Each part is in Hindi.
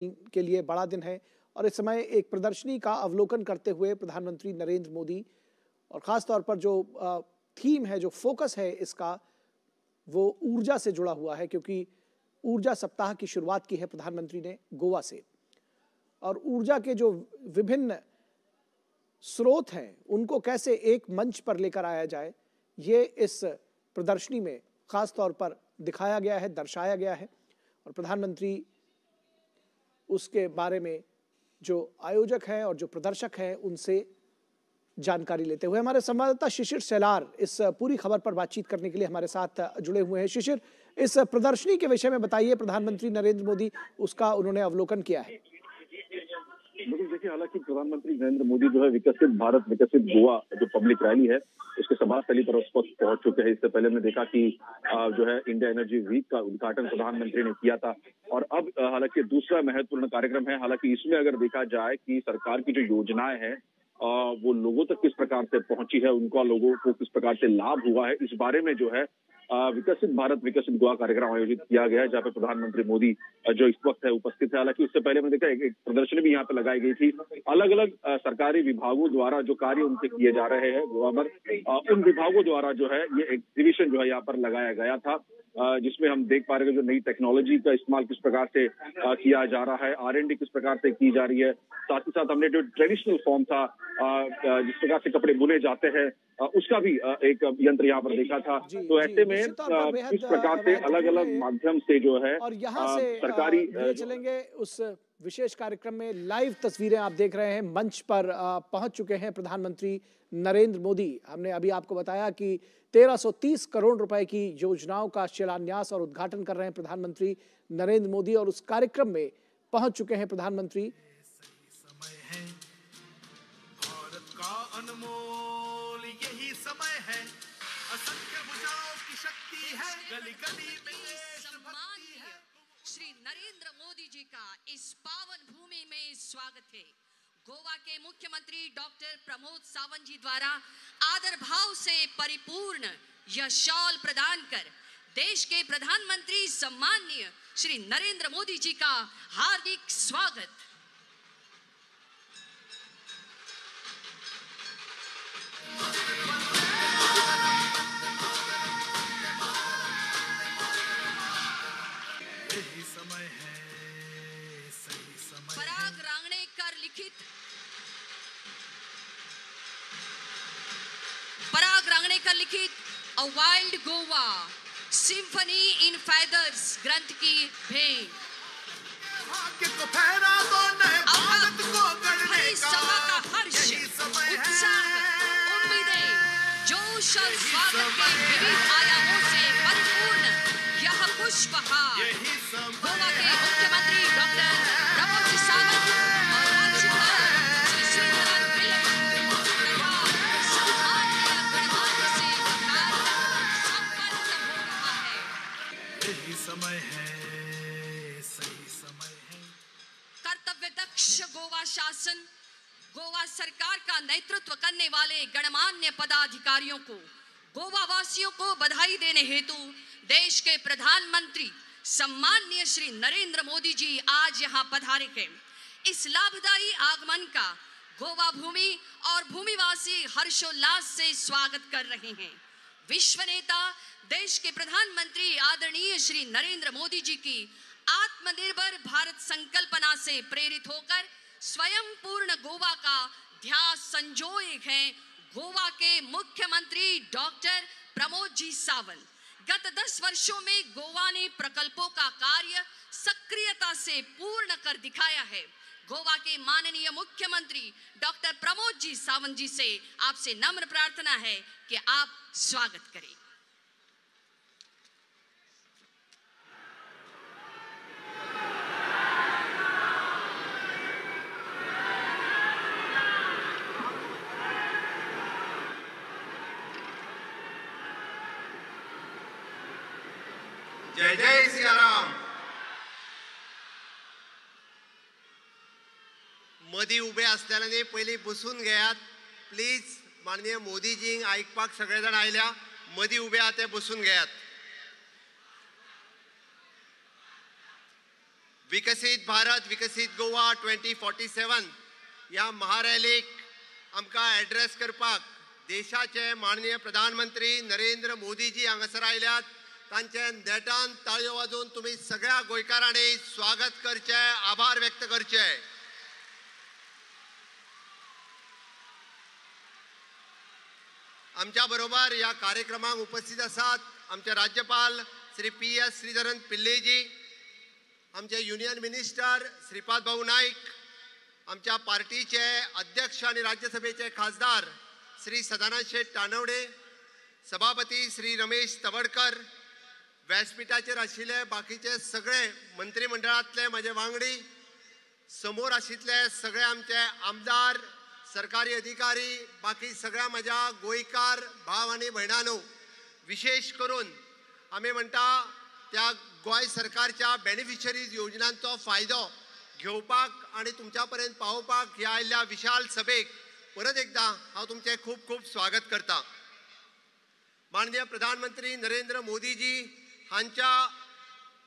के लिए बड़ा दिन है और इस समय एक प्रदर्शनी का अवलोकन करते हुए प्रधानमंत्री नरेंद्र मोदी और खास तौर पर जो थीम है, जो फोकस है इसका, वो ऊर्जा से जुड़ा हुआ है, क्योंकि ऊर्जा सप्ताह की शुरुआत की है प्रधानमंत्री ने गोवा से। और ऊर्जा के जो विभिन्न स्रोत हैं उनको कैसे एक मंच पर लेकर आया जाए, ये इस प्रदर्शनी में खास तौर पर दिखाया गया है, दर्शाया गया है। और प्रधानमंत्री उसके बारे में जो आयोजक हैं और जो प्रदर्शक हैं उनसे जानकारी लेते हुए हमारे संवाददाता शिशिर सेलार इस पूरी खबर पर बातचीत करने के लिए हमारे साथ जुड़े हुए हैं। शिशिर, इस प्रदर्शनी के विषय में बताइए, प्रधानमंत्री नरेंद्र मोदी उसका उन्होंने अवलोकन किया है। बिल्कुल, देखिए, हालांकि प्रधानमंत्री नरेंद्र मोदी जो है विकसित भारत विकसित गोवा जो पब्लिक रैली है उसके सभा स्थली पर उस वक्त पहुंच चुके हैं। इससे पहले हमने देखा कि जो है इंडिया एनर्जी वीक का उद्घाटन प्रधानमंत्री ने किया था और अब हालांकि दूसरा महत्वपूर्ण कार्यक्रम है। हालांकि इसमें अगर देखा जाए कि सरकार की जो योजनाएं हैं वो लोगों तक किस प्रकार से पहुंची है, उनका लोगों को किस प्रकार से लाभ हुआ है, इस बारे में जो है विकसित भारत विकसित गोवा कार्यक्रम आयोजित किया गया है, जहाँ पे प्रधानमंत्री मोदी जो इस वक्त है उपस्थित है। हालांकि उससे पहले मैंने देखा एक प्रदर्शनी भी यहाँ पे लगाई गई थी। अलग अलग सरकारी विभागों द्वारा जो कार्य उनसे किए जा रहे हैं गोवा में, उन विभागों द्वारा जो है ये एग्जीबिशन जो है यहाँ पर लगाया गया था, जिसमें हम देख पा रहे हैं जो नई टेक्नोलॉजी का इस्तेमाल किस प्रकार से किया जा रहा है, R&D किस प्रकार से की जा रही है। साथ ही साथ हमने जो ट्रेडिशनल फॉर्म था जिस प्रकार से कपड़े बुने जाते हैं उसका भी एक यंत्र यहाँ पर देखा था। तो ऐसे में किस प्रकार से अलग अलग माध्यम से जो है और यहाँ से सरकारी चलेंगे उस विशेष कार्यक्रम में। लाइव तस्वीरें आप देख रहे हैं, मंच पर पहुंच चुके हैं प्रधानमंत्री नरेंद्र मोदी। हमने अभी आपको बताया कि 1330 करोड़ रुपए की योजनाओं का शिलान्यास और उद्घाटन कर रहे हैं प्रधानमंत्री नरेंद्र मोदी और उस कार्यक्रम में पहुंच चुके हैं प्रधानमंत्री। अनमोल यही समय है, असंख्य भुजाओं की शक्ति है, गली गली में सम्माननीय श्री नरेंद्र मोदी जी का इस पावन भूमि में स्वागत है। गोवा के मुख्यमंत्री डॉक्टर प्रमोद सावंत जी द्वारा आदर भाव से परिपूर्ण यह शॉल प्रदान कर देश के प्रधानमंत्री सम्माननीय श्री नरेंद्र मोदी जी का हार्दिक स्वागत। पराग रांगणेकर लिखित अ वाइल्ड गोवा सिम्फनी इन फेदर्स ग्रंथ की भेंट। हरी सभा का हर्ष, उत्साह, उम्मीदें, जोश और स्वागत के विविध आयामों से परिपूर्ण यह पुष्पहार गोवा के मुख्यमंत्री डॉक्टर प्रमोद सावंत और राज्यपाल श्री श्रीधरन पिल्लई तथा सम्माननीय गणमान्य से संपन्न हो रहा है। यही समय है, सही समय है। कर्तव्य दक्ष गोवा शासन, गोवा सरकार का नेतृत्व करने वाले गणमान्य पदाधिकारियों को गोवा वासियों को बधाई देने हेतु देश के प्रधानमंत्री सम्माननीय श्री नरेंद्र मोदी जी आज यहाँ पधारे हैं। इस लाभदायी आगमन का गोवा भूमि और भूमिवासी हर्षोल्लास से स्वागत कर रहे हैं। विश्व नेता देश के प्रधानमंत्री आदरणीय श्री नरेंद्र मोदी जी की आत्मनिर्भर भारत संकल्पना से प्रेरित होकर स्वयं पूर्ण गोवा का ध्यास संजोए हैं गोवा के मुख्यमंत्री डॉक्टर प्रमोद जी सावंत। गत 10 वर्षों में गोवा ने प्रकल्पों का कार्य सक्रियता से पूर्ण कर दिखाया है। गोवा के माननीय मुख्यमंत्री डॉक्टर प्रमोद जी सावंत जी से आपसे नम्र प्रार्थना है कि आप स्वागत करें। जय जय सिया राम। मदी उभे असलेल्यांनी पयलीं बसून घेयात प्लीज। माननीय मोदीजी आयकपाक सगळे जाण आयल्या, मदी उभे आहा ते बसून घेयात। विकसित भारत विकसित गोवा 2047 ह्या महारॅलीक आमकां एड्रेस करपाक देशाचे माननीय प्रधानमंत्री नरेंद्र मोदीजी हांगासर आयल्यात. तांचे नेटान ताळयो वाजोवन तुमी सगळ्या गोंयकारांनी स्वागत करचें, आभार व्यक्त करचे. आमच्या बरोबर या कार्यक्रमाक उपस्थित आसात आमचे राज्यपाल श्री PS श्रीधरन पिल्लेजी, आमचे युनियन मिनिस्टर श्रीपाद भाऊ नाईक, आमच्या पार्टीचे अध्यक्ष आणि राज्यसभेचे खासदार श्री सदानंद शेठ तानवडे, सभापती श्री रमेश तवडकर, व्यासपीठाचेर आशिल्ले बाकीचे सगळे मंत्रिमंडळांतले माझे वांगडी, समोर आशिल्ले सगळे आमचे आमदार, सरकारी अधिकारी, बाकी सगळ्या माझ्या गोंयकार भाव आणि भयणांनो, विशेष करून आमी म्हणटा त्या गोंय सरकारच्या बेनिफिशरीज योजनांचो फायदो घेवपाक आणि तुमच्या पर्यंत पावोवपाक ह्या आयिल्ल्या विशाल सभेक परत एकदा हांव तुमचें खूब खूब स्वागत करता. माननीय प्रधानमंत्री नरेंद्र मोदीजी हांच्या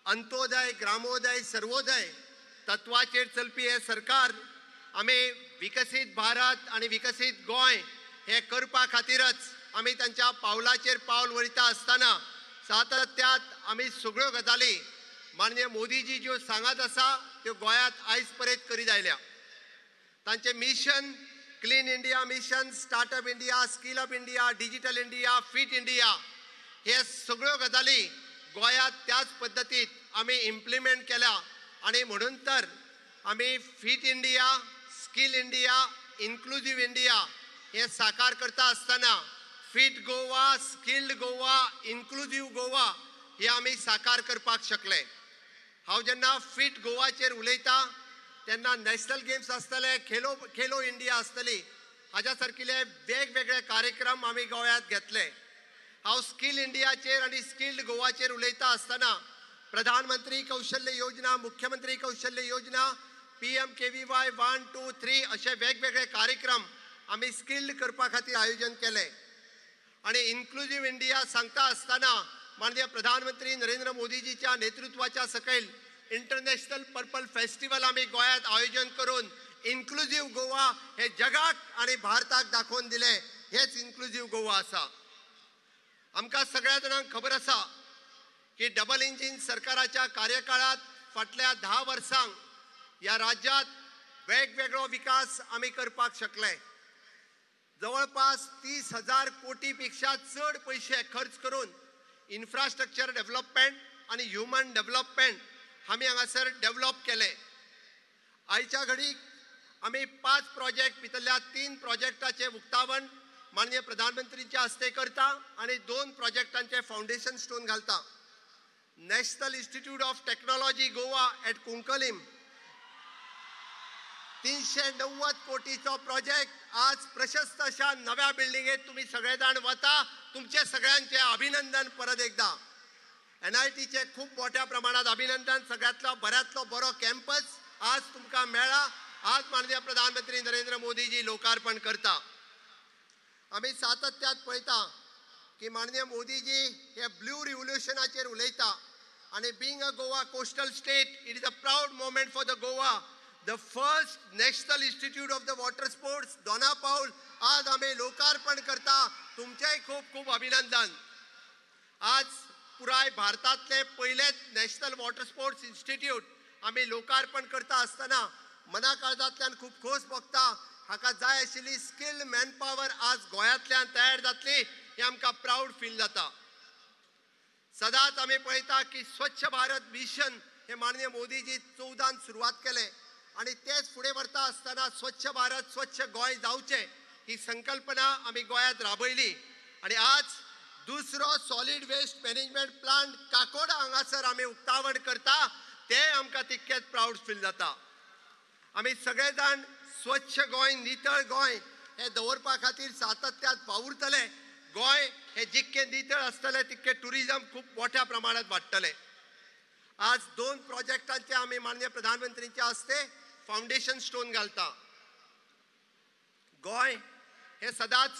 अंत्योदय, ग्रामोदय, सर्वोदय तत्वाचेर चलपी हे सरकार आमी विकसित भारत आणि विकसित गोंय हे करपा खातीरच आमी तांच्या पावलाचेर पावल वळिता आसतना सातत्यात आमी सगळ्यो गजाली माननीय मोदीजी ज्यो सांगत आसा त्यो गोंयांत आयज पर्यंत करीत आयल्या. तांचे mission clean India mission, startup India, skill up India, digital India, fit India हे सगळ्यो गजाली गोंयांत त्याच पद्दतीत आमी इम्प्लिमेंट केल्या. आणि म्हणून तर आमी fit India, skill India, inclusive India हे साकार करता आसतना fit Goa, skilled Goa, inclusive Goa हे आमी साकार करपाक शकले. हांव जेन्ना फिट गोवाचेर उलयता तेन्ना नॅशनल गेम्स आसतले, खेलो इंडिया आसतली, हाज्या सारकिले वेगवेगळे कार्यक्रम आमी गोंयांत घेतले. हांव स्किल इंडियाचेर आनी स्किल्ड गोवाचेर उलयता आसतना प्रधानमंत्री कौशल्य योजना, मुख्यमंत्री कौशल्य योजना, PMKVY 1, 2, 3 असे वेगवेगळे कार्यक्रम आमी स्किल्ड करपा खातीर आयोजन केले. आणि इन्क्लुझिव्ह इंडिया सांगता आसतना माननीय प्रधानमंत्री नरेंद्र मोदीजीच्या नेतृत्वाच्या सकयल इंटरनॅशनल पर्पल फेस्टिवल आमी गोंयांत आयोजन करून इन्क्लुझिव्ह गोवा हे जगाक आणि भारताक दाखोवन दिले. हेच इन्क्लुझिव्ह गोवा आसा. आमकां सगळ्या जाणांक खबर आसा की डबल इंजिन सरकाराच्या कार्यकाळात फाटल्या 10 वर्सांक या राज्यात वेगवेगळो विकास आमी करपाक शकले. जवळपास 30,000 कोटी पेक्षा चड पैसे खर्च करून इन्फ्रास्ट्रक्चर डेव्हलपमेंट आणि ह्युमन डेव्हलपमेंट आमी हांगासर डेव्हलप केले. आयच्या घडीक आमी 5 प्रोजेक्ट भितरल्या 3 प्रोजेक्टाचे उक्तावण माननीय प्रधानमंत्रीच्या हस्ते करता आणि 2 प्रोजेक्टांचे फाउंडेशन स्टोन घालता. National institute of technology Goa at Kunkolim 390 कोटीचो प्रोजेक्ट आज प्रशस्त अशा नव्या बिल्डिंगेत तुम्ही सगळेजण वता. तुमचे सगळ्यांचे अभिनंदन परत एकदा. NITचे खूप मोठ्या प्रमाणात अभिनंदन. सगळ्यातलो बऱ्यातलो बरो कॅम्पस आज तुमकां मेळ्ळा. आज माननीय प्रधानमंत्री नरेंद्र मोदीजी लोकार्पण करता. आमी सातत्यात पळयता की माननीय मोदीजी हे ब्लू रिव्होल्युशनाचेर उलयता आणि being a Goa coastal state it is a proud moment for the Goa. The first national institute of the water sports दोना पाऊल आज आम्ही लोकार्पण करता. तुमचेय खूप खूप अभिनंदन. आज पुराय भारतातले पहिलेच नॅशनल वॉटर स्पोर्ट्स इन्स्टिट्यूट आम्ही लोकार्पण करता आसतना मना काळजांतल्यान खूप खोस भोगता. हाका जाय आशिल्ली स्किल्ड मॅनपॉवर आज गोंयांतल्यान तयार जातली हे आमकां प्राऊड फील जाता. सदांच आमी पळयता की स्वच्छ भारत मिशन हे माननीय मोदीजी 14 सुरवात केले आणि तेच फुडें व्हरता आसतना स्वच्छ भारत स्वच्छ गोंय जावचें ही संकल्पना आमी गोंयांत राबयली. आणि आज दुसरो solid waste management plant Kakoda हांगासर आमी उक्तावण करता. ते आमकां तितकेच प्राऊड फील जाता. आमी सगळे जाण स्वच्छ गोंय, नितळ गोंय हे दवरपा खातीर सातत्यात वावुरतले. गोंय हे जितके नितळ आसतले तितके टुरिजम खूप मोठ्या प्रमाणात वाडटले. आज 2 प्रोजेक्टांचे आमी माननीय प्रधानमंत्रींच्या हस्ते फाउंडेशन स्टोन घालता. गोंय हे सदांच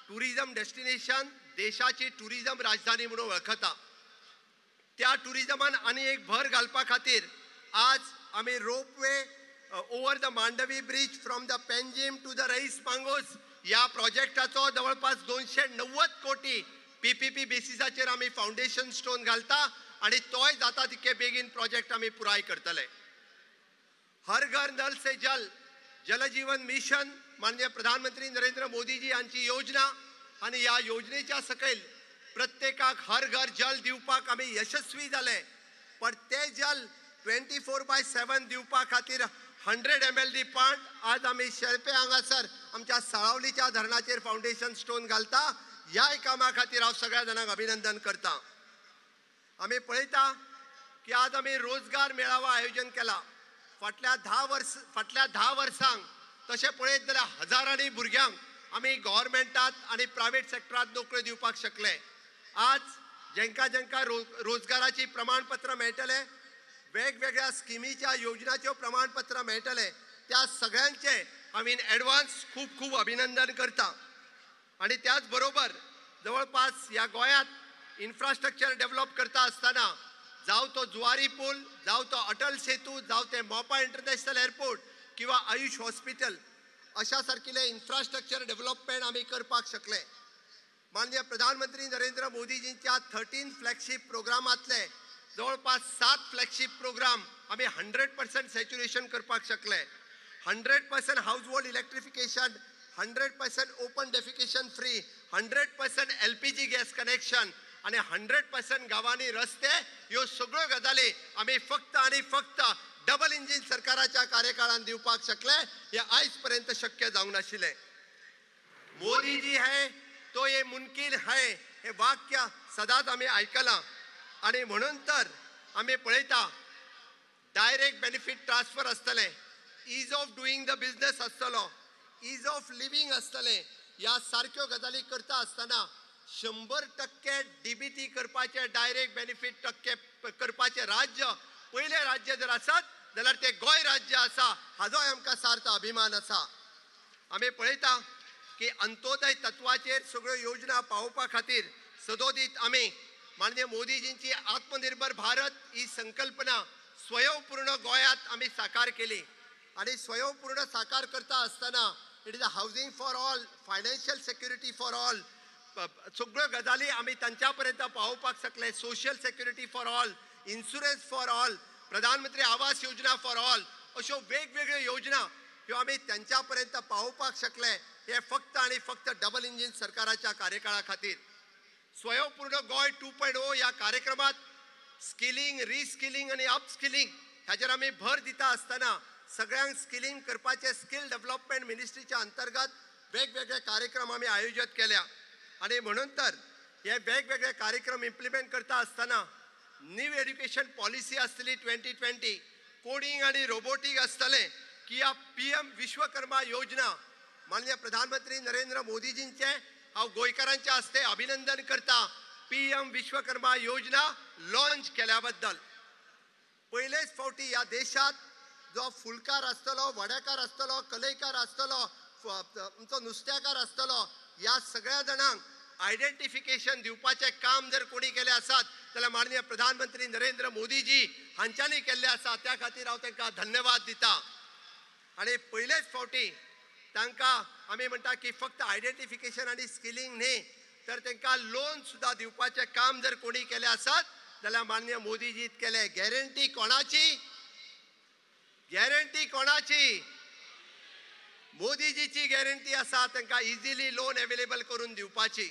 टुरिजम डेस्टिनेशन, देशाची टुरिजम राजधानी म्हणून वळखता. त्या टुरिजमान आनी एक भर घालपा खातीर आज आम्ही ropeway over the Mandovi bridge from the Panjim to the Reis Magos या प्रोजेक्टाचो जवळपास 290 कोटी PPP बेसिसाचेर आम्ही फाउंडेशन स्टोन घालता आणि तोय जाता तितके बेगीन प्रोजेक्ट आम्ही पुराय करतले. हर घर नल से जल जल जीवन मिशन माननीय प्रधानमंत्री नरेंद्र मोदी जी यांची योजना आणि या योजनेच्या सकयल प्रत्येकाक हर घर जल दिवपाक आम्ही यशस्वी झाले. पण ते जल 24/7 दिवपा खातीर 100 ml दी पण आज आम्ही शेळपे हांगासर आमच्या साळावलीच्या धरणाचेर फाउंडेशन स्टोन घालता. ह्या कामा खातीर हांव सगळ्या जाणांक अभिनंदन करता. आम्ही पळयता की आज आम्ही रोजगार मेळावा आयोजन केला. फाटल्या 10 वर्सांक तशें पळयत जाल्यार हजारांनी भुरग्यांक आम्ही गव्हर्मेंटात आणि प्रायव्हेट सेक्टरात नोकऱ्यो दिवपाक शकले. आज जेंका रोजगाराची प्रमाणपत्र मेळटले, वेगवेगळ्या स्किमीच्या योजनाच्यो प्रमाणपत्र मेळटले, त्या सगळ्यांचे आम्ही एडवान्स खूप खूप अभिनंदन करता. आणि त्याच बरोबर जवळपास या गोंयांत इन्फ्रास्ट्रक्चर डेव्हलप करता असताना जावं तो जुवारी पूल, जावं तो अटल सेतू, जावं ते मोपा इंटरनॅशनल एअरपोर्ट किंवा आयुष हॉस्पिटल अशा सारकिले इन्फ्रास्ट्रक्चर डेव्हलपमेंट आम्ही करपाक शकले. माननीय प्रधानमंत्री नरेंद्र मोदीजींच्या 13 फ्लॅगशिप प्रोग्रामातले जवळपास 7 फ्लॅगशिप प्रोग्राम आम्ही 100% सॅच्युरेशन करपाक शकले. 100% house hold electrification, 100% open defecation free, 100% LPG gas connection आणि 100% गावांनी रस्ते ह्यो सगळ्यो गजाली आम्ही फक्त आणि फक्त डबल इंजिन सरकाराच्या कार्यकाळात दिवपाक शकले. हे आयज पर्यंत शक्य जावंक नाशिल्ले. मोदी जी है तो ये मुमकिन है हे वाक्य सदांच आम्ही आयकलां. आणि म्हणून तर आम्ही पळयता डायरेक्ट बेनिफिट ट्रान्सफर आसतले, is of doing the business आसतलो, इज ऑफ लिव्हिंग आसतले. ह्या सारक्यो गजाली करता असताना 100% DBT करपाचे, डायरेक्ट बेनिफिट टक्के करपाचे राज्य पहिले राज्य जर आसत जाल्यार ते गोंय राज्य आसा. हाजो आमकां सार्थ अभिमान आसा. आम्ही पळयता की अंत्योदय तत्वाचेर सगळ्यो योजना पावोवपा खातीर सदोदीत आम्ही माननीय मोदीजींची आत्मनिर्भर भारत ही संकल्पना स्वयंपूर्ण गोंयांत आम्ही साकार केली. आणि स्वयंपूर्ण साकार करता असताना it is a housing for all, financial security for all, सगळ्यो गजाली आम्ही त्यांच्या पर्यंत पावोवपाक शकले. Social security for all, insurance for all, प्रधानमंत्री आवास योजना फॉर ऑल, अशो वेगवेगळ्यो योजना ह्यो आम्ही त्यांच्या पर्यंत पावोवपाक शकले. हे फक्त आणि फक्त डबल इंजिन सरकाराच्या कार्यकाळा खातीर. स्वयंपूर्ण गोंय 2.0 या कार्यक्रमात स्किलिंग, रिस्किलिंग आणि अपस्किलिंग हाचेर आम्ही भर दिता असताना सगळ्यांक स्किलिंग करपाचे स्किल डेव्हलपमेंट मिनिस्ट्रीच्या अंतर्गत वेगवेगळे कार्यक्रम आम्ही आयोजित केल्या. आणि म्हणून तर हे वेगवेगळे कार्यक्रम इम्प्लिमेंट करता असताना न्यू एज्युकेशन पॉलिसी आसतली 2020, कोडिंग आणि रोबोटिक आसतले की या PM विश्वकर्मा योजना माननीय प्रधानमंत्री नरेंद्र मोदीजींचे हांव गोंयकारांच्या हस्ते अभिनंदन करता. PM विश्वकर्मा योजना लॉन्च केल्या बद्दल. पहिलेच फावटी या देशात जो फुलकार आसतलो, वडेकार आसतलो, कलईकार आसतलो, आमचो नुस्तेकार आसतलो, या सगळ्या जाणांक आयडेंटिफिकेशन दिवपाचे काम जर कोणी केले आसात जाल्यार माननीय प्रधानमंत्री नरेंद्र मोदीजी हांच्यांनी केल्ले आसा. त्या खातीर हांव तांकां धन्यवाद दिता. आणि पहिलेच फावटी तांकां आमी म्हणटा की फक्त आयडेंटिफिकेशन आणि स्किलिंग न्ही तर तांकां लोन सुद्धा दिवपाचे काम जर कोणी केले आसात जाल्यार माननीय मोदीजी केले. गॅरंटी कोणाची? गॅरंटी कोणाची? मोदीजीची गॅरंटी आसा तांकां इजिली लोन अवेलेबल करून दिवपाची.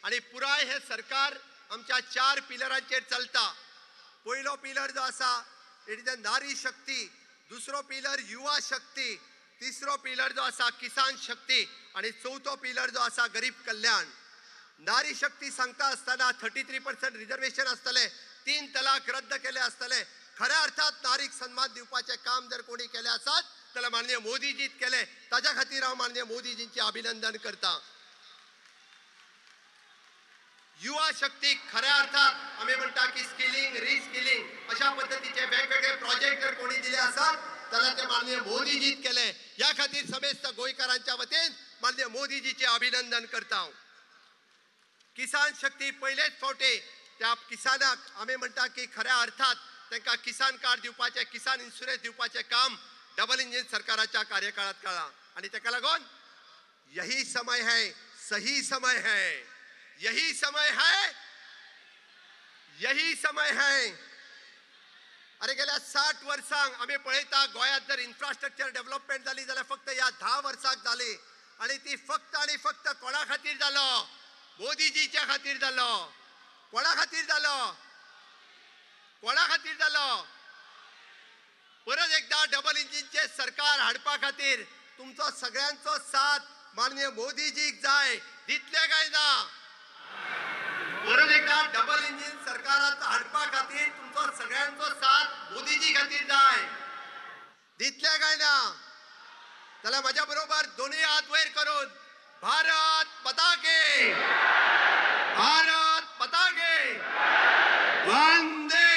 आणि पुराय हे सरकार आमच्या 4 पिलरांचेर चलता. पयलो पिलर जो आसा इट इज अ नारी शक्ती, दुसरो पिलर युवा शक्ती, तिसरो पिलर जो आसा किसान शक्ती आणि चौथो पिलर जो आसा गरीब कल्याण. नारी शक्ती सांगता असताना 33% रिजर्वेशन आसतले, 3 तलाक रद्द केले आसतले. खऱ्या अर्थात नारीक सन्मान दिवपाचे काम जर कोणी केले आसात जाल्यार माननीय मोदीजीत केले. ताच्या खातीर हांव माननीय मोदीजींचे अभिनंदन करता. युवा शक्ती खऱ्या अर्थात आम्ही म्हणटा की स्किलिंग, रिस्किलिंग अशा पद्धतीचे वेगवेगळे प्रोजेक्ट जर कोणी दिले आसात जाल्यार ते माननीय मोदीजीत केले. या खातीर समेस्त गोंयकारांच्या वतीन माननीय मोदीजीचे अभिनंदन करता. किसान शक्ती पहिलेच फावटी त्या किसानाक आम्ही म्हणटा की खऱ्या अर्थात त्यांना किसान कार्ड दिवपाचे, किसान इन्शुरन्स दिवपाचे काम डबल इंजिन सरकाराच्या कार्यकाळात केला आणि त्याला लागून यही समय है, सही समय है, यही समय है, यही समय है. अरे गेल्या 60 वर्षांक आम्ही पळयता गोयात जर इन्फ्रास्ट्रक्चर डेव्हलपमेंट झाली जाल्यार फक्त या 10 वर्षांक झाली आणि ती फक्त आणि फक्त कोणा खातीर जालो? मोदीजीच्या खातीर जालो. कोणा खातीर जालो? कोणा खातीर जालो? परत एकदा डबल इंजिनचे सरकार हाडपा खातीर तुमचो सगळ्यांचो साथ माननीय मोदीजीक जाय. दितले काय ना? परत एकदा डबल इंजिन सरकाराचा हाडपा खातीर तुमचो सगळ्यांचो साथ मोदीजी खातीर जाय. दितले काय ना? जाल्यार माझ्या बरोबर दोन्ही हात वयर करून भारत माता की, भारत माता की, वंदे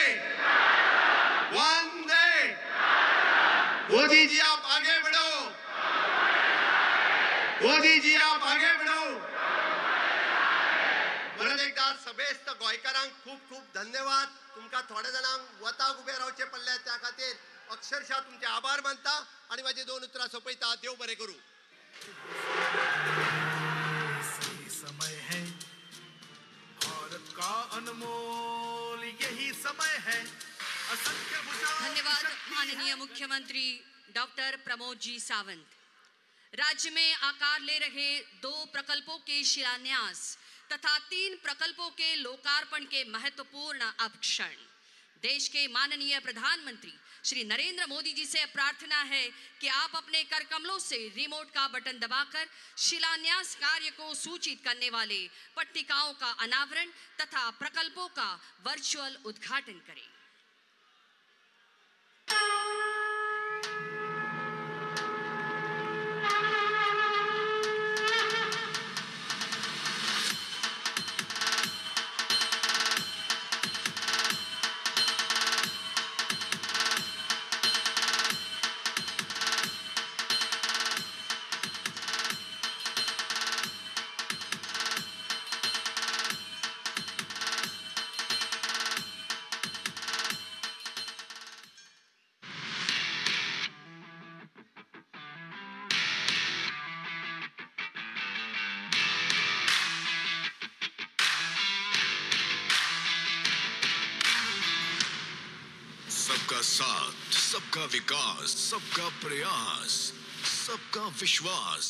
वंदे. मोदी जी आप आगे बढ़ो, मोदी जी आप आगे बढ़ो. परत एकदा सभेस्त गोंयकारांक खूप खूप धन्यवाद. तुमका थोड्या जणांक वताक उभे रावचे पडले त्या खातीर अक्षरशः तुमचे आभार मानता आणि माझी 2 उतरां सोपयता. देव बरें करूं. सही समय है भारत का अनमोल, यही समय है. असंख्य भुजाओं की धन्यवाद शक्ति माननीय है. मुख्यमंत्री डॉक्टर प्रमोद जी सावंत. राज्य में आकार ले रहे 2 प्रकल्पों के शिलान्यास तथा 3 प्रकल्पों के लोकार्पण के महत्वपूर्ण अब क्षण. देश के माननीय प्रधानमंत्री श्री नरेंद्र मोदी जी से प्रार्थना है कि आप अपने करकमलों से रिमोट का बटन दबाकर शिलान्यास कार्य को सूचित करने वाले पट्टिकाओं का अनावरण तथा प्रकल्पों का वर्चुअल उद्घाटन करें. सबका साथ, सबका विकास, सबका प्रयास, सबका विश्वास.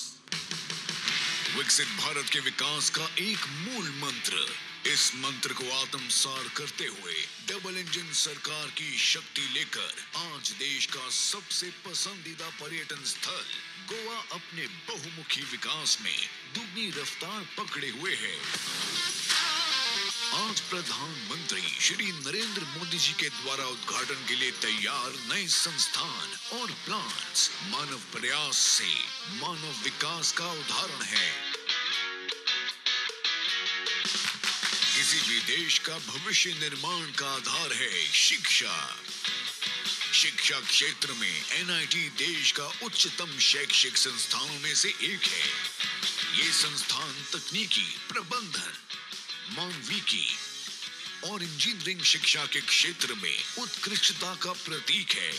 विकसित भारत के विकास का एक मूल मंत्र. इस मंत्र को आत्मसात करते हुए डबल इंजन सरकार की शक्ति लेकर आज देश का सबसे पसंदीदा पर्यटन स्थल गोवा अपने बहुमुखी विकास में दुगनी रफ्तार पकड़े हुए है. आज प्रधानमंत्री श्री नरेंद्र मोदी जी के द्वारा उद्घाटन के लिए तैयार नए संस्थान और प्लांट्स मानव प्रयास से मानव विकास का उदाहरण है. किसी भी देश का भविष्य निर्माण का आधार है शिक्षा. शिक्षा क्षेत्र में एनआईटी देश का उच्चतम शैक्षिक संस्थानों में से एक है. ये संस्थान तकनीकी, प्रबंधन, मानविकी और इंजीनियरिंग शिक्षा के क्षेत्र में उत्कृष्टता का प्रतीक है.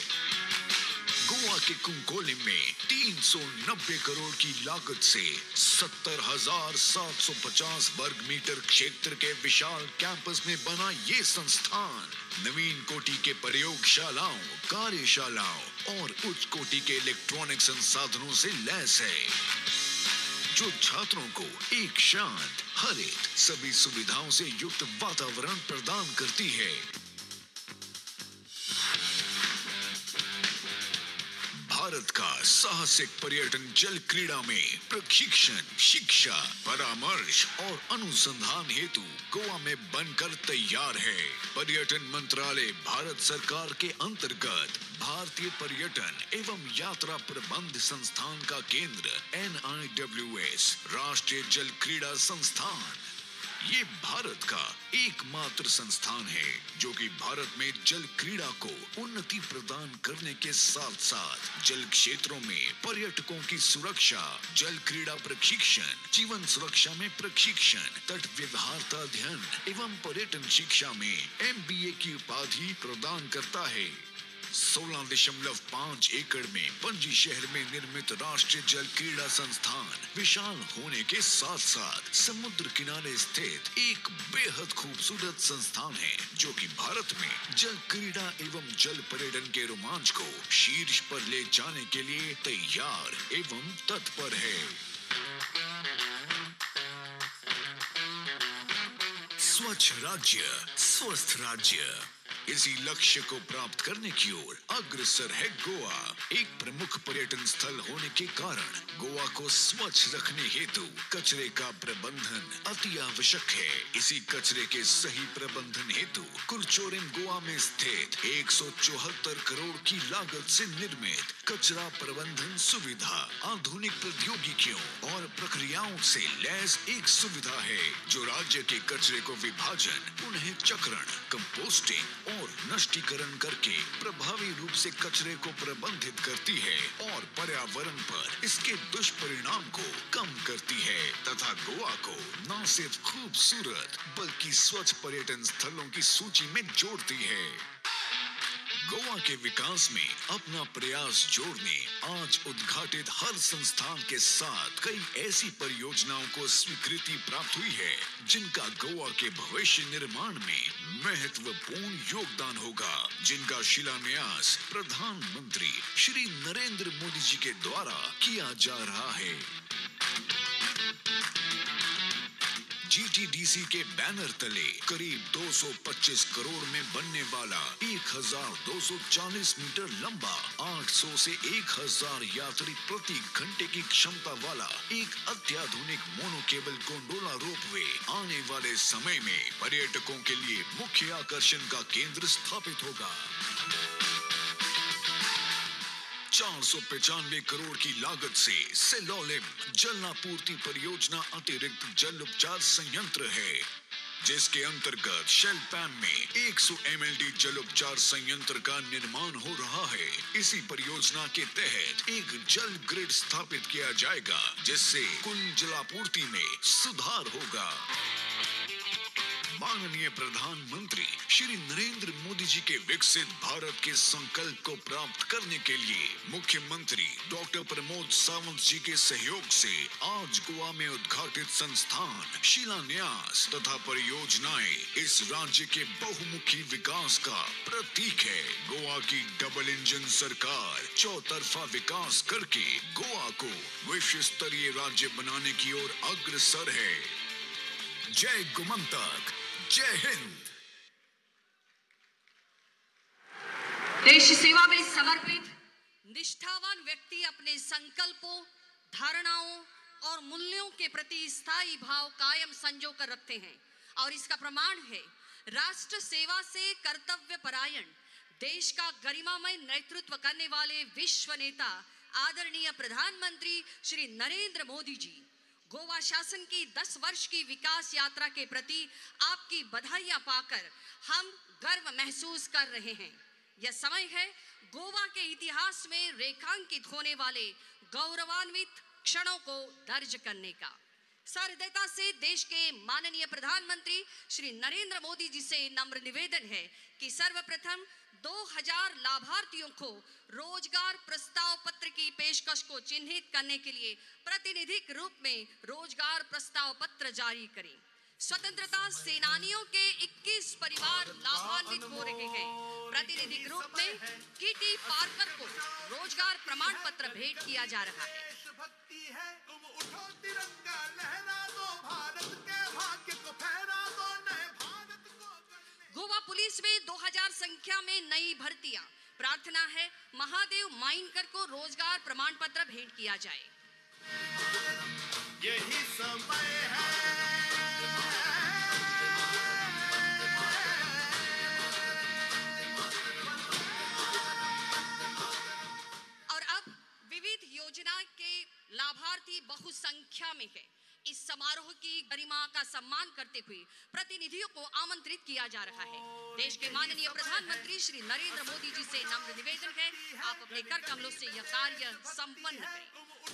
गोवा के कुंकोलिम में 390 करोड़ की लागत से 70,750 वर्ग मीटर क्षेत्र के विशाल कैंपस में बना ये संस्थान नवीन कोटि के प्रयोगशालाओं, कार्यशालाओं और उच्च कोटि के इलेक्ट्रॉनिक संसाधनों से लैस है, जो छात्रों को एक शांत, हरित, सभी सुविधाओं से युक्त वातावरण प्रदान करती है. भारत का साहसिक पर्यटन जल क्रीड़ा में प्रशिक्षण, शिक्षा, परामर्श और अनुसंधान हेतु गोवा में बनकर तैयार है. पर्यटन मंत्रालय भारत सरकार के अंतर्गत भारतीय पर्यटन एवं यात्रा प्रबंध संस्थान का केंद्र NIWS राष्ट्रीय जल क्रीड़ा संस्थान ये भारत का एकमात्र संस्थान है जो कि भारत में जल क्रीड़ा को उन्नति प्रदान करने के साथ साथ जल क्षेत्रों में पर्यटकों की सुरक्षा, जल क्रीड़ा प्रशिक्षण, जीवन सुरक्षा में प्रशिक्षण, तट व्यवहारता अध्ययन एवं पर्यटन शिक्षा में MBA की उपाधि प्रदान करता है। 16.5 एकड़ में पणजी शहर में निर्मित राष्ट्रीय जल क्रीड़ा संस्थान विशाल होने के साथ साथ समुद्र किनारे स्थित एक बेहद खूबसूरत संस्थान है जो कि भारत में जल क्रीड़ा एवं जल पर्यटन के रोमांच को शीर्ष पर ले जाने के लिए तैयार एवं तत्पर है। स्वच्छ राज्य, स्वस्थ राज्य, इसी लक्ष्य को प्राप्त करने की ओर अग्रसर है गोवा। एक प्रमुख पर्यटन स्थल होने के कारण गोवा को स्वच्छ रखने हेतु कचरे का प्रबंधन अति आवश्यक है। इसी कचरे के सही प्रबंधन हेतु कुरचोरेम गोवा में स्थित 174 करोड़ की लागत से निर्मित कचरा प्रबंधन सुविधा आधुनिक प्रौद्योगिकियों और प्रक्रियाओं से लैस एक सुविधा है जो राज्य के कचरे को विभाजन, पुनः चक्रण, कंपोस्टिंग और नष्टीकरण करके प्रभावी रूप से कचरे को प्रबंधित करती है और पर्यावरण पर इसके दुष्परिणाम को कम करती है तथा गोवा को न सिर्फ खूबसूरत बल्कि स्वच्छ पर्यटन स्थलों की सूची में जोड़ती है। गोवा के विकास में अपना प्रयास जोड़ने आज उद्घाटित हर संस्थान के साथ कई ऐसी परियोजनाओं को स्वीकृति प्राप्त हुई है जिनका गोवा के भविष्य निर्माण में महत्वपूर्ण योगदान होगा, जिनका शिलान्यास प्रधानमंत्री श्री नरेंद्र मोदी जी के द्वारा किया जा रहा है। GTDC के बैनर तले करीब 225 करोड़ में बनने वाला 1240 मीटर लंबा 800 से 1000 यात्री प्रति घंटे की क्षमता वाला एक अत्याधुनिक मोनोकेबल गोंडोला रोपवे आने वाले समय में पर्यटकों के लिए मुख्य आकर्षण का केंद्र स्थापित होगा। 495 करोड़ की लागत से सेलोलिम जलापूर्ति परियोजना अतिरिक्त जल उपचार संयंत्र है जिसके अंतर्गत शेलपैम में 100 MLD जल उपचार संयंत्र का निर्माण हो रहा है। इसी परियोजना के तहत एक जल ग्रिड स्थापित किया जाएगा जिससे कुल जलापूर्ति में सुधार होगा। माननीय प्रधानमंत्री श्री नरेंद्र मोदी जी के विकसित भारत के संकल्प को प्राप्त करने के लिए मुख्यमंत्री डॉक्टर प्रमोद सावंत जी के सहयोग से आज गोवा में उद्घाटित संस्थान, शिलान्यास तथा परियोजनाएं इस राज्य के बहुमुखी विकास का प्रतीक है। गोवा की डबल इंजन सरकार चौतरफा विकास करके गोवा को विश्व स्तरीय राज्य बनाने की ओर अग्रसर है। जय गोमंतक, जय हिंद। देश सेवा में समर्पित निष्ठावान व्यक्ति अपने संकल्पों, धारणाओं और मूल्यों के प्रति स्थायी भाव कायम संजो कर रखते हैं और इसका प्रमाण है राष्ट्र सेवा से कर्तव्य परायण देश का गरिमामय नेतृत्व करने वाले विश्व नेता आदरणीय प्रधानमंत्री श्री नरेंद्र मोदी जी। गोवा शासन की 10 वर्ष की विकास यात्रा के प्रति आपकी बधाइयां पाकर हम गर्व महसूस कर रहे हैं। यह समय है गोवा के इतिहास में रेखांकित होने वाले गौरवान्वित क्षणों को दर्ज करने का। सहृदयता से देश के माननीय प्रधानमंत्री श्री नरेंद्र मोदी जी से नम्र निवेदन है कि सर्वप्रथम 2000 लाभार्थियों को रोजगार प्रस्ताव पत्र की पेशकश को चिन्हित करने के लिए प्रतिनिधिक रूप में रोजगार प्रस्ताव पत्र जारी करें। स्वतंत्रता सेनानियों के 21 परिवार लाभान्वित हो रहे हैं। प्रतिनिधिक रूप में कीटी पार्कर को रोजगार प्रमाण पत्र भेंट किया जा रहा है। गोवा पुलिस में 2000 संख्या में नई भर्तियां। प्रार्थना है महादेव माइनकर को रोजगार प्रमाण पत्र भेंट किया जाए। यही समय है। और अब विविध योजना के लाभार्थी बहुसंख्या में है। इस समारोह की गरिमा का सम्मान करते हुए प्रतिनिधियों को आमंत्रित किया जा रहा है। देश के माननीय प्रधानमंत्री श्री नरेंद्र मोदी जी से नम्र निवेदन है, आप अपने कर कमलों से यह कार्य संपन्न करें।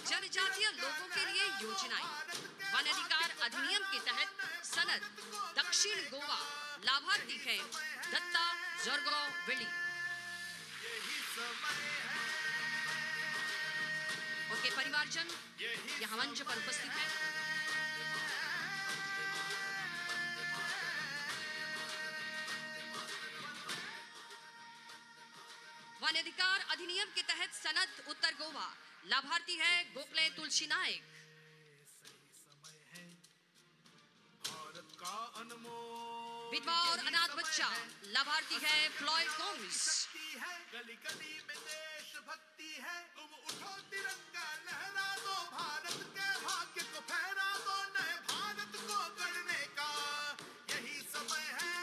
जनजातीय लोगों के लिए योजनाएं। वन अधिकार अधिनियम के तहत सनद दक्षिण गोवा लाभार्थी है दत्ता जरगांव विली। उनके परिवारजन यहाँ मंच पर उपस्थित हैं। वन अधिकार अधिनियम के तहत सनद उत्तर गोवा लाभार्थी है गोखले तुलसी नायक। विधवा और अनाथ बच्चा लाभार्थी है फ्लॉयड गोम्स। गली गली में देशभक्ति है, तुम उठो तिरंगा लहरा दो, भारत के भाग्य को फहरा दो, नए भारत को गढ़ने का यही समय है,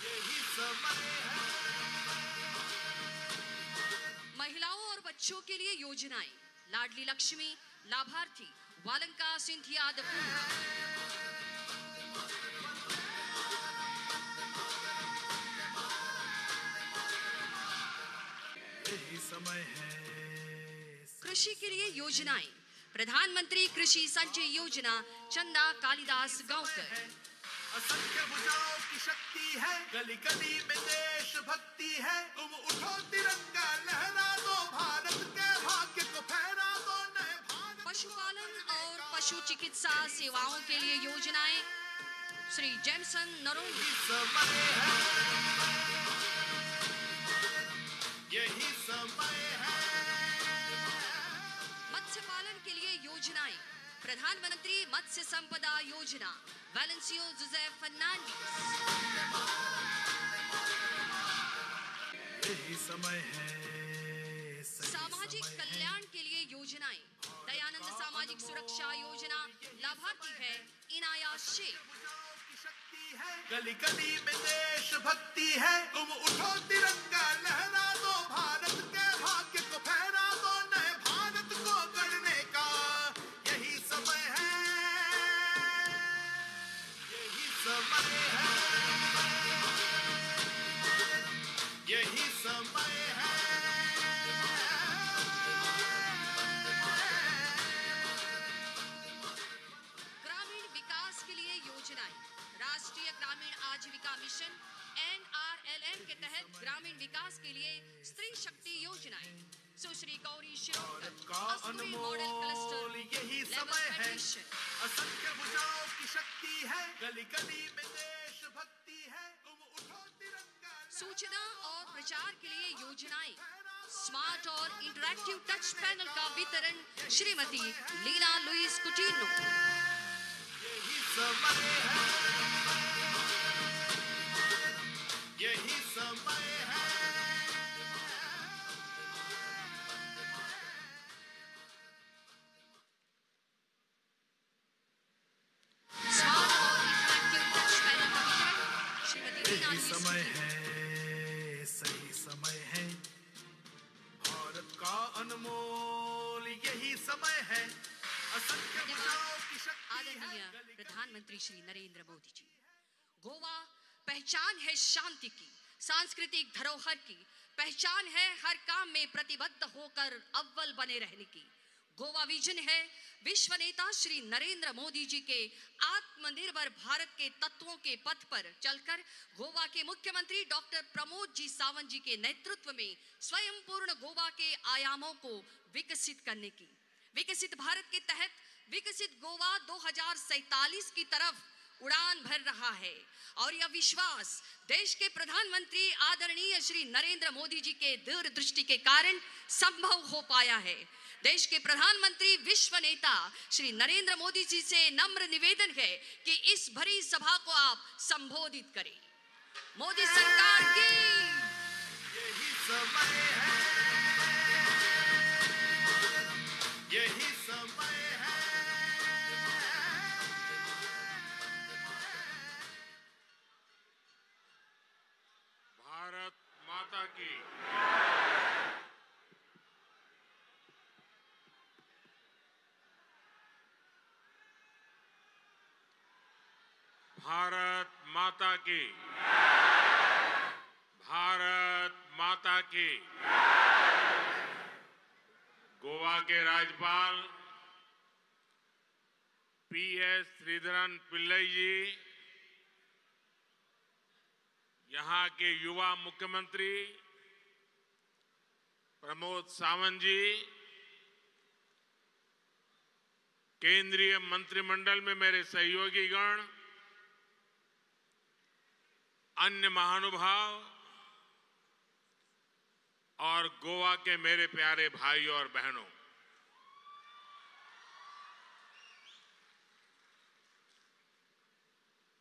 यही समय है। महिलाओं और बच्चों के लिए योजनाएं। लाडली लक्ष्मी लाभार्थी वालंका सिंधिया दपूरा। समय है। कृषि के लिए योजनाएं। प्रधानमंत्री कृषि संचय योजना चंदा कालिदास गांवकर। असंख्य भुजाओं की शक्ति है, गली गली में देशभक्ति है, तुम उठो तिरंगा लहरा दो, भारत के भाग्य को फहरा दो, नए भारत। पशुपालन और पशु चिकित्सा सेवाओं के लिए योजनाएं। श्री जेमसन नरोली। यही समय है। मत्स्य पालन के लिए योजनाएं। प्रधानमंत्री मत्स्य संपदा योजना वैलेंसियो जोसेफ फर्नांडिस। यही समय है। सामाजिक कल्याण के लिए योजनाएं। दयानंद सामाजिक सुरक्षा योजना लाभार्थी है इनाया शेख। गली गली में देशभक्ति है, तुम उठो तिरंगा लहरा दो, भारत के भाग्य को फहरा दो, नए भारत को गढ़ने का यही समय है, यही समय है, यही समय है। ग्रामीण विकास के लिए योजनाएं। राष्ट्रीय ग्रामीण आजीविका मिशन NRLM के तहत ग्रामीण विकास के लिए स्त्री शक्ति योजनाएं। सुश्री गौरी शिरोडकर अस्पुरी मॉडल क्लस्टर यही समय है। असंख्य भुजाओं की शक्ति है, गली गली में देशभक्ति है, तुम उठो तिरंगा। सूचना और प्रचार के लिए योजनाएं। स्मार्ट और इंटरैक्टिव टच पैनल का वितरण श्रीमती लीना लुइस कुटिनो। यही समय है, यही समय है। स्मार्ट और इंटरैक्टिव टच पैनल का वितरण श्रीमती लीना लुइस समय कुटिनो। है, सही समय है, भारत का अनमोल यही समय है। असंख्य भुजाओं की शक्ति आदरणीय है। प्रधानमंत्री श्री नरेंद्र मोदी जी। गोवा पहचान है शांति की, सांस्कृतिक धरोहर की, पहचान है हर काम में प्रतिबद्ध होकर अव्वल बने रहने की। गोवा विजन है विश्व नेता श्री नरेंद्र मोदी जी के आत्मनिर्भर भारत के तत्वों के पथ पर चलकर गोवा के मुख्यमंत्री डॉक्टर प्रमोद जी सावंत जी के नेतृत्व में स्वयं पूर्ण गोवा के आयामों को विकसित करने की। विकसित भारत के तहत विकसित गोवा 2047 की तरफ उड़ान भर रहा है और यह विश्वास देश के प्रधानमंत्री आदरणीय श्री नरेंद्र मोदी जी के दूरदृष्टि के कारण संभव हो पाया है। देश के प्रधानमंत्री विश्व नेता श्री नरेंद्र मोदी जी से नम्र निवेदन है कि इस भरी सभा को आप संबोधित करें। मोदी सरकार की यही समय है, यही समय है। भारत माता की। भारत माता की, भारत माता की। गोवा के राज्यपाल पीएस श्रीधरन पिल्लई जी, यहां के युवा मुख्यमंत्री प्रमोद सावंत जी, केंद्रीय मंत्रिमंडल में मेरे सहयोगी गण, अन्य महानुभाव और गोवा के मेरे प्यारे भाइयों और बहनों,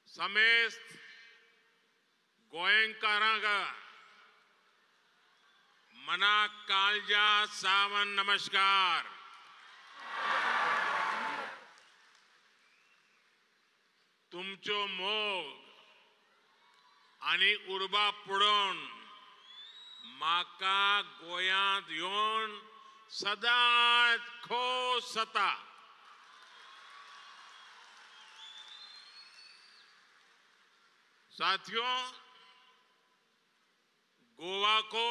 समेस्त गोयंकारांगा मना कालजा सावन नमस्कार। तुमचो मोग आणि उर्बा पुढून माका गोयांत येऊन सदाच खोस जाता। साथियों, गोवा को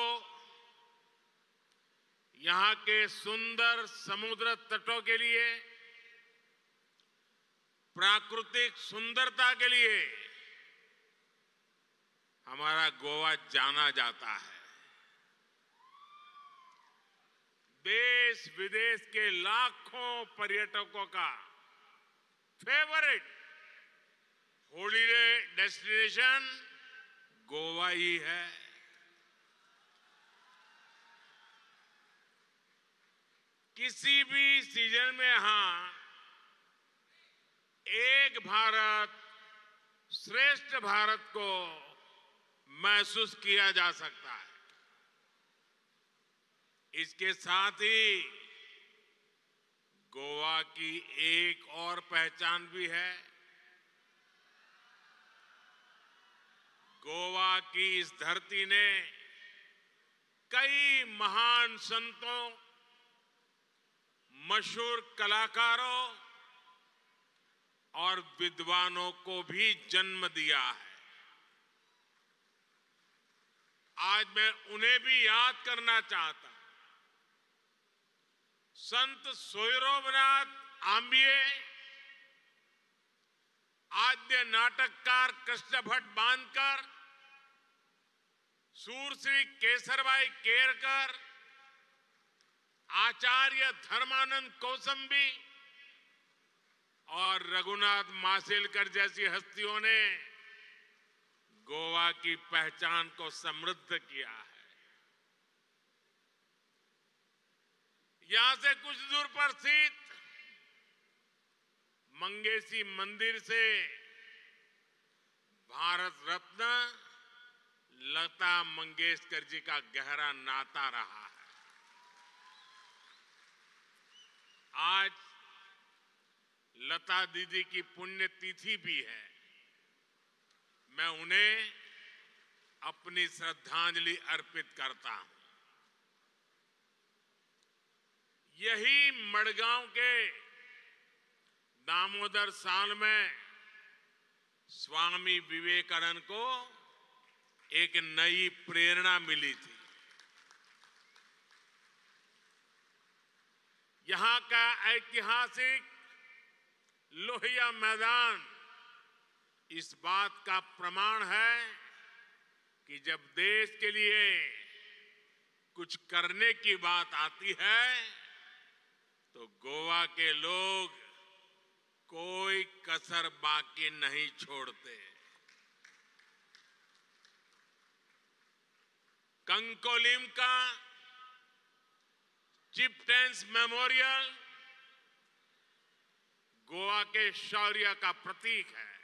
यहां के सुंदर समुद्र तटों के लिए, प्राकृतिक सुंदरता के लिए हमारा गोवा जाना जाता है। देश विदेश के लाखों पर्यटकों का फेवरेट हॉलिडे डेस्टिनेशन गोवा ही है। किसी भी सीजन में यहां एक भारत श्रेष्ठ भारत को महसूस किया जा सकता है। इसके साथ ही गोवा की एक और पहचान भी है। गोवा की इस धरती ने कई महान संतों, मशहूर कलाकारों और विद्वानों को भी जन्म दिया है। आज मैं उन्हें भी याद करना चाहता हूं। संत सोयरोबनाथ आंबिये, आद्य नाटककार कृष्ण भट्ट बांधकर, सूरश्री केसरबाई केरकर, आचार्य धर्मानंद कौसंबी और रघुनाथ माशेलकर जैसी हस्तियों ने गोवा की पहचान को समृद्ध किया है। यहां से कुछ दूर पर स्थित मंगेशी मंदिर से भारत रत्न लता मंगेशकर जी का गहरा नाता रहा है। आज लता दीदी की पुण्यतिथि भी है। मैं उन्हें अपनी श्रद्धांजलि अर्पित करता हूं। यही मडगांव के दामोदर साल में स्वामी विवेकानंद को एक नई प्रेरणा मिली थी। यहां का ऐतिहासिक लोहिया मैदान इस बात का प्रमाण है कि जब देश के लिए कुछ करने की बात आती है तो गोवा के लोग कोई कसर बाकी नहीं छोड़ते। कंकोलिम का चिपटेंस मेमोरियल गोवा के शौर्य का प्रतीक है।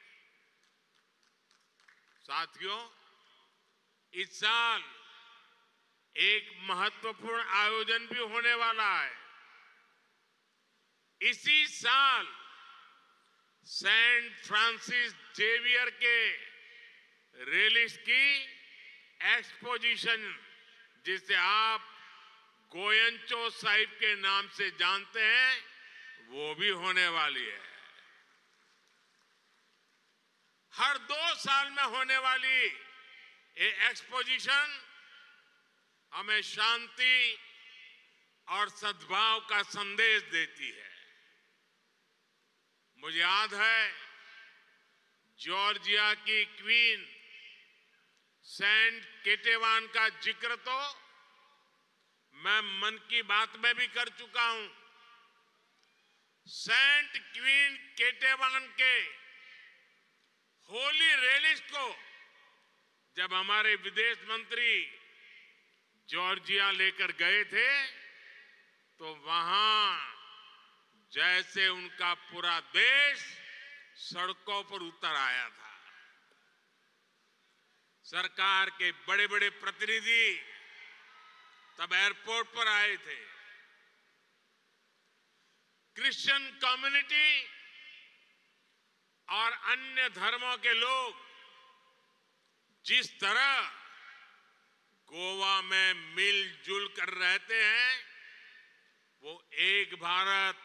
साथियों, इस साल एक महत्वपूर्ण आयोजन भी होने वाला है। इसी साल सेंट फ्रांसिस जेवियर के रेलिस की एक्सपोजिशन, जिसे आप गोयंचो साहिब के नाम से जानते हैं, वो भी होने वाली है। हर 2 साल में होने वाली ये एक्सपोजिशन हमें शांति और सद्भाव का संदेश देती है। मुझे याद है जॉर्जिया की क्वीन सेंट केटेवान का जिक्र तो मैं मन की बात में भी कर चुका हूं। सेंट क्वीन केटेवान के होली रेलिस को जब हमारे विदेश मंत्री जॉर्जिया लेकर गए थे तो वहां जैसे उनका पूरा देश सड़कों पर उतर आया था। सरकार के बड़े बड़े प्रतिनिधि तब एयरपोर्ट पर आए थे। क्रिश्चियन कम्युनिटी और अन्य धर्मों के लोग जिस तरह गोवा में मिलजुल कर रहते हैं वो एक भारत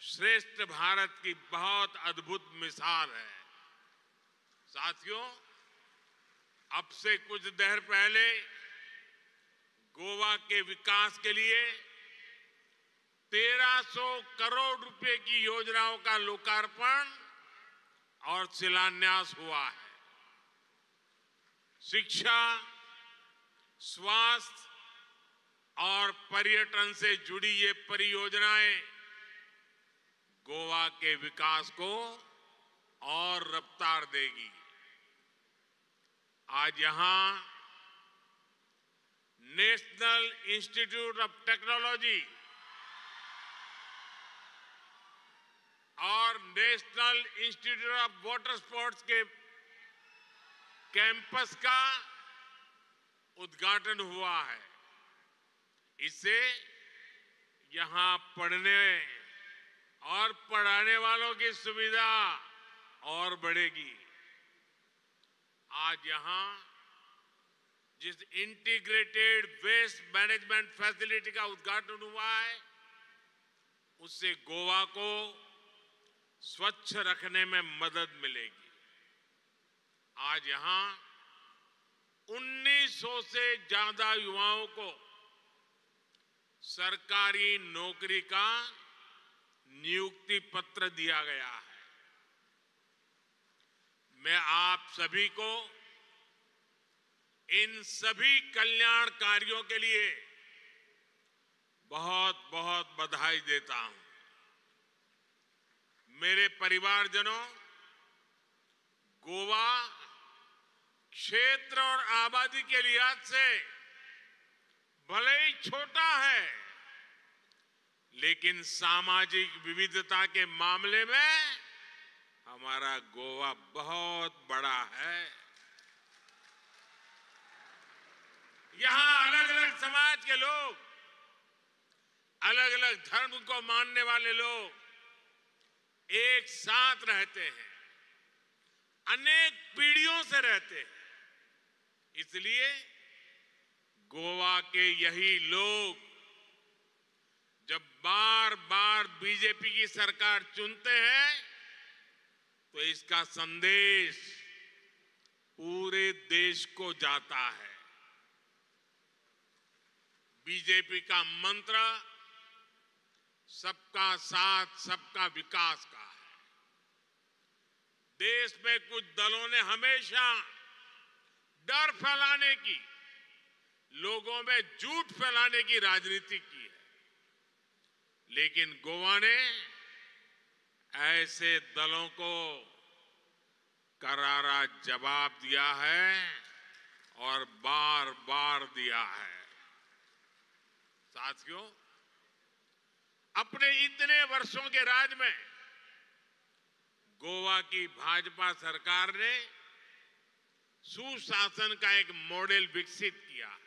श्रेष्ठ भारत की बहुत अद्भुत मिसाल है। साथियों, अब से कुछ देर पहले गोवा के विकास के लिए 1300 करोड़ रुपए की योजनाओं का लोकार्पण और शिलान्यास हुआ है। शिक्षा, स्वास्थ्य और पर्यटन से जुड़ी ये परियोजनाएं गोवा के विकास को और रफ्तार देगी। आज यहां नेशनल इंस्टीट्यूट ऑफ टेक्नोलॉजी और national institute of water sports के कैंपस का उद्घाटन हुआ है। इससे यहां पढ़ने और पढ़ाने वालों की सुविधा और बढ़ेगी। आज यहां जिस इंटीग्रेटेड वेस्ट मैनेजमेंट फैसिलिटी का उद्घाटन हुआ है उससे गोवा को स्वच्छ रखने में मदद मिलेगी। आज यहां 1900 से ज्यादा युवाओं को सरकारी नौकरी का नियुक्ति पत्र दिया गया है। मैं आप सभी को इन सभी कल्याण कार्यों के लिए बहुत बहुत बधाई देता हूं। मेरे परिवारजनों, गोवा क्षेत्र और आबादी के लिहाज से भले ही छोटा है लेकिन सामाजिक विविधता के मामले में हमारा गोवा बहुत बड़ा है। यहां अलग अलग समाज के लोग, अलग अलग धर्म को मानने वाले लोग एक साथ रहते हैं, अनेक पीढ़ियों से रहते हैं। इसलिए गोवा के यही लोग जब बार बार बीजेपी की सरकार चुनते हैं तो इसका संदेश पूरे देश को जाता है। बीजेपी का मंत्र सबका साथ सबका विकास का है। देश में कुछ दलों ने हमेशा डर फैलाने की, लोगों में झूठ फैलाने की राजनीति की है, लेकिन गोवा ने ऐसे दलों को करारा जवाब दिया है और बार बार दिया है। साथियों, अपने इतने वर्षों के राज में गोवा की भाजपा सरकार ने सुशासन का एक मॉडल विकसित किया है।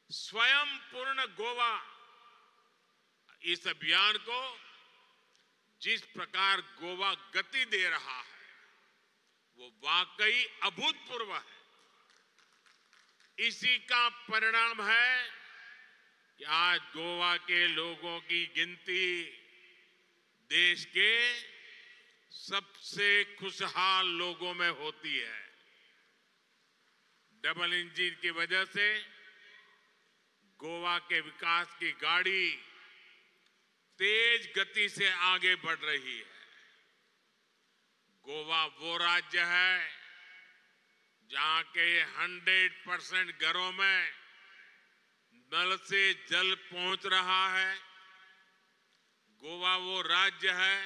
स्वयं पूर्ण गोवा इस अभियान को जिस प्रकार गोवा गति दे रहा है वो वाकई अभूतपूर्व है। इसी का परिणाम है कि आज गोवा के लोगों की गिनती देश के सबसे खुशहाल लोगों में होती है। डबल इंजन की वजह से गोवा के विकास की गाड़ी तेज गति से आगे बढ़ रही है। गोवा वो राज्य है जहां के 100% घरों में नल से जल पहुंच रहा है। गोवा वो राज्य है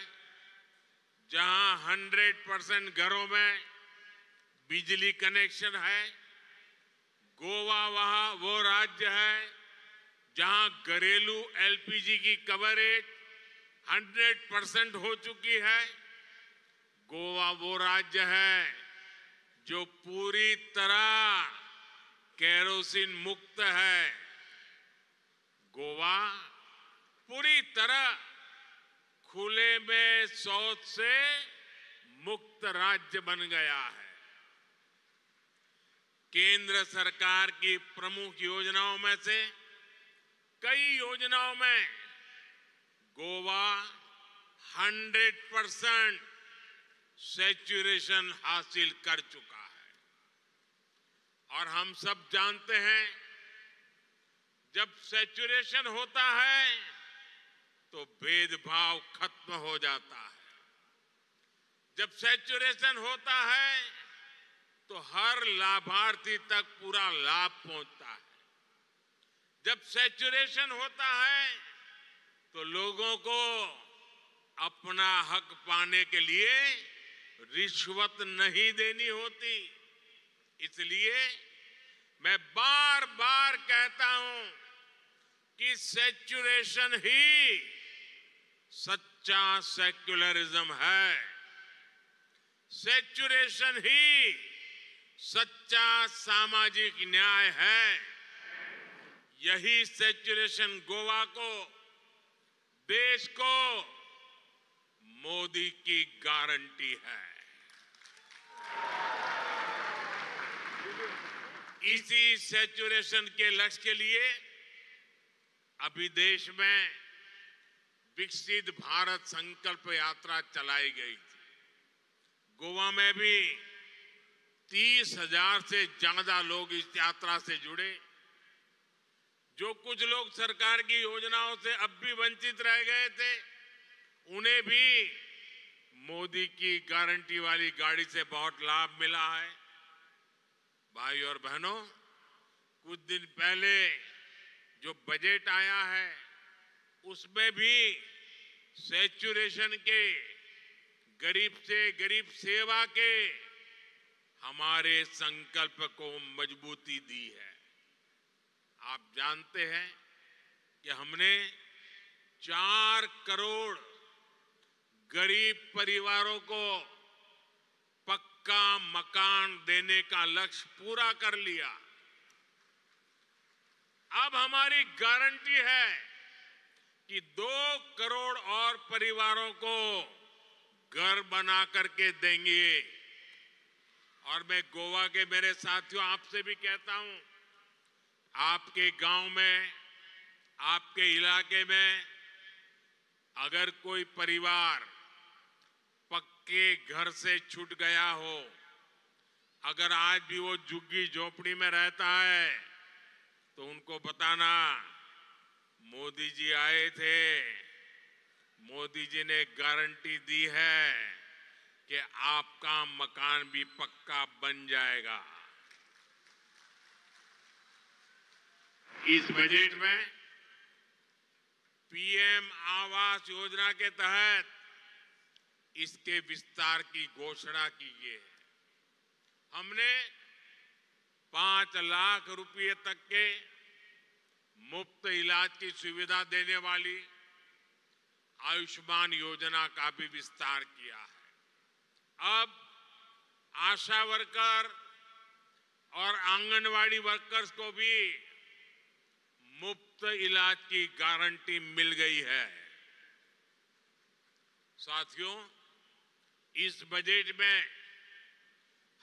जहां 100% घरों में बिजली कनेक्शन है। गोवा वो राज्य है जहां घरेलू एलपीजी की कवरेज 100% हो चुकी है। गोवा वो राज्य है जो पूरी तरह केरोसिन मुक्त है। गोवा पूरी तरह खुले में शौच से मुक्त राज्य बन गया है। केंद्र सरकार की प्रमुख योजनाओं में से कई योजनाओं में गोवा 100% सैचुरेशन हासिल कर चुका है। और हम सब जानते हैं जब सैचुरेशन होता है तो भेदभाव खत्म हो जाता है। जब सैचुरेशन होता है तो हर लाभार्थी तक पूरा लाभ पहुंचता है। जब सैचुरेशन होता है तो लोगों को अपना हक पाने के लिए रिश्वत नहीं देनी होती। इसलिए मैं बार बार कहता हूं कि सैचुरेशन ही सच्चा सेक्युलरिज्म है। सैचुरेशन ही सच्चा सामाजिक न्याय है। यही सैचुरेशन गोवा को, देश को मोदी की गारंटी है। इसी सैचुरेशन के लक्ष्य के लिए अभी देश में विकसित भारत संकल्प यात्रा चलाई गई थी। गोवा में भी 30,000 से ज्यादा लोग इस यात्रा से जुड़े। जो कुछ लोग सरकार की योजनाओं से अब भी वंचित रह गए थे, उन्हें भी मोदी की गारंटी वाली गाड़ी से बहुत लाभ मिला है। भाई और बहनों, कुछ दिन पहले जो बजट आया है उसमें भी सैचुरेशन के, गरीब से गरीब सेवा के हमारे संकल्प को मजबूती दी है। आप जानते हैं कि हमने 4 करोड़ गरीब परिवारों को पक्का मकान देने का लक्ष्य पूरा कर लिया। अब हमारी गारंटी है कि 2 करोड़ और परिवारों को घर बना करके देंगे। और मैं गोवा के मेरे साथियों आपसे भी कहता हूं, आपके गांव में, आपके इलाके में अगर कोई परिवार पक्के घर से छूट गया हो, अगर आज भी वो झुग्गी झोपड़ी में रहता है, तो उनको बताना मोदी जी आए थे, मोदी जी ने गारंटी दी है कि आपका मकान भी पक्का बन जाएगा। इस बजट में पीएम आवास योजना के तहत इसके विस्तार की घोषणा की है। हमने 5 लाख रुपए तक के मुफ्त इलाज की सुविधा देने वाली आयुष्मान योजना का भी विस्तार किया है। अब आशा वर्कर और आंगनवाड़ी वर्कर्स को भी मुफ्त इलाज की गारंटी मिल गई है। साथियों, इस बजट में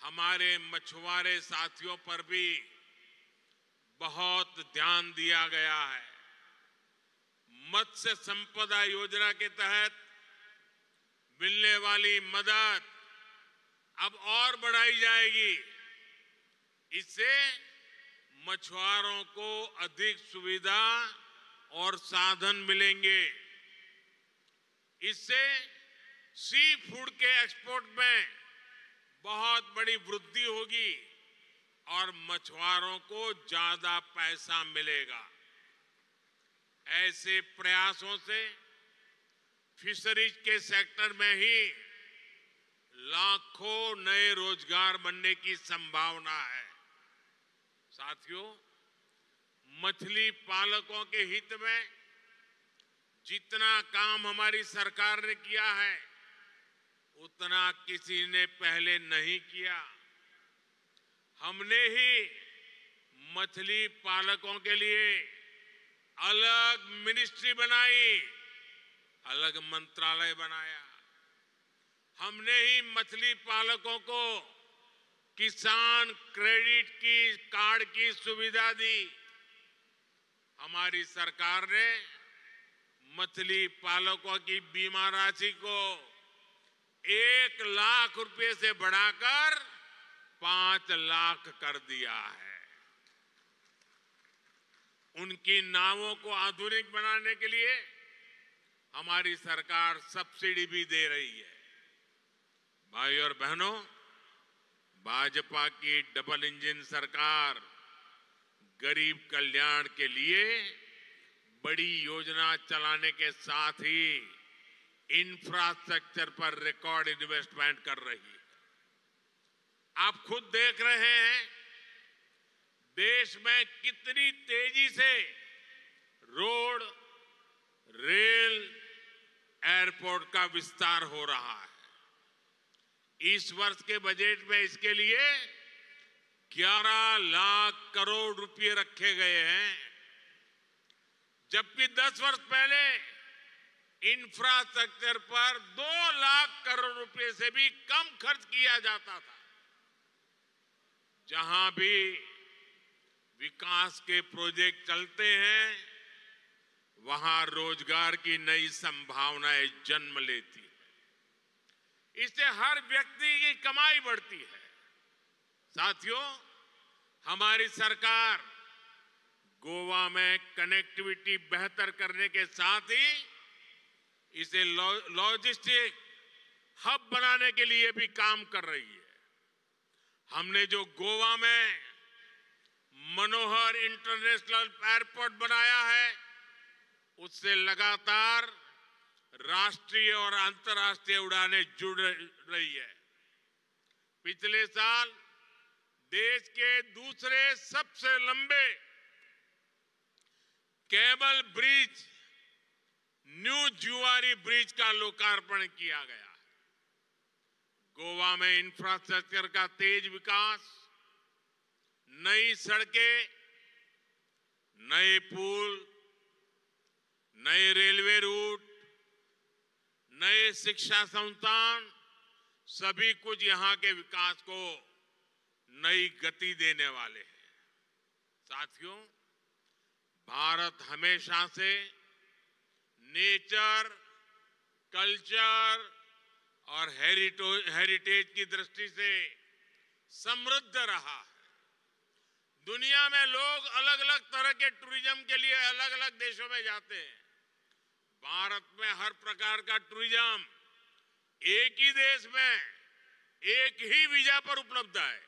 हमारे मछुआरे साथियों पर भी बहुत ध्यान दिया गया है। मत्स्य संपदा योजना के तहत मिलने वाली मदद अब और बढ़ाई जाएगी। इससे मछुआरों को अधिक सुविधा और साधन मिलेंगे। इससे सी फूड के एक्सपोर्ट में बहुत बड़ी वृद्धि होगी और मछुआरों को ज्यादा पैसा मिलेगा। ऐसे प्रयासों से फिशरीज के सेक्टर में ही लाखों नए रोजगार बनने की संभावना है। साथियों, मछली पालकों के हित में जितना काम हमारी सरकार ने किया है उतना किसी ने पहले नहीं किया। हमने ही मछली पालकों के लिए अलग मिनिस्ट्री बनाई, अलग मंत्रालय बनाया। हमने ही मछली पालकों को किसान क्रेडिट की कार्ड की सुविधा दी। हमारी सरकार ने मछली पालकों की बीमा राशि को 1 लाख रुपए से बढ़ाकर 5 लाख कर दिया है। उनकी नावों को आधुनिक बनाने के लिए हमारी सरकार सब्सिडी भी दे रही है। भाई और बहनों, भाजपा की डबल इंजन सरकार गरीब कल्याण के लिए बड़ी योजना चलाने के साथ ही इंफ्रास्ट्रक्चर पर रिकॉर्ड इन्वेस्टमेंट कर रही है। आप खुद देख रहे हैं देश में कितनी तेजी से रोड, रेल, एयरपोर्ट का विस्तार हो रहा है। इस वर्ष के बजट में इसके लिए 11 लाख करोड़ रुपए रखे गए हैं, जबकि 10 वर्ष पहले इंफ्रास्ट्रक्चर पर 2 लाख करोड़ रुपए से भी कम खर्च किया जाता था। जहां भी विकास के प्रोजेक्ट चलते हैं वहां रोजगार की नई संभावनाएं जन्म लेती है। इससे हर व्यक्ति की कमाई बढ़ती है। साथियों, हमारी सरकार गोवा में कनेक्टिविटी बेहतर करने के साथ ही इसे लॉजिस्टिक हब बनाने के लिए भी काम कर रही है। हमने जो गोवा में मनोहर इंटरनेशनल एयरपोर्ट बनाया है, उससे लगातार राष्ट्रीय और अंतर्राष्ट्रीय उड़ानें जुड़ रही है। पिछले साल देश के दूसरे सबसे लंबे केबल ब्रिज न्यू जुआरी ब्रिज का लोकार्पण किया गया। गोवा में इंफ्रास्ट्रक्चर का तेज विकास, नई सड़कें, नए पुल, नए रेलवे रूट, नए शिक्षा संस्थान, सभी कुछ यहां के विकास को नई गति देने वाले हैं। साथियों, भारत हमेशा से नेचर, कल्चर और हेरिटेज की दृष्टि से समृद्ध रहा है। दुनिया में लोग अलग अलग तरह के टूरिज्म के लिए अलग अलग देशों में जाते हैं। भारत में हर प्रकार का टूरिज्म एक ही देश में एक ही वीजा पर उपलब्ध है।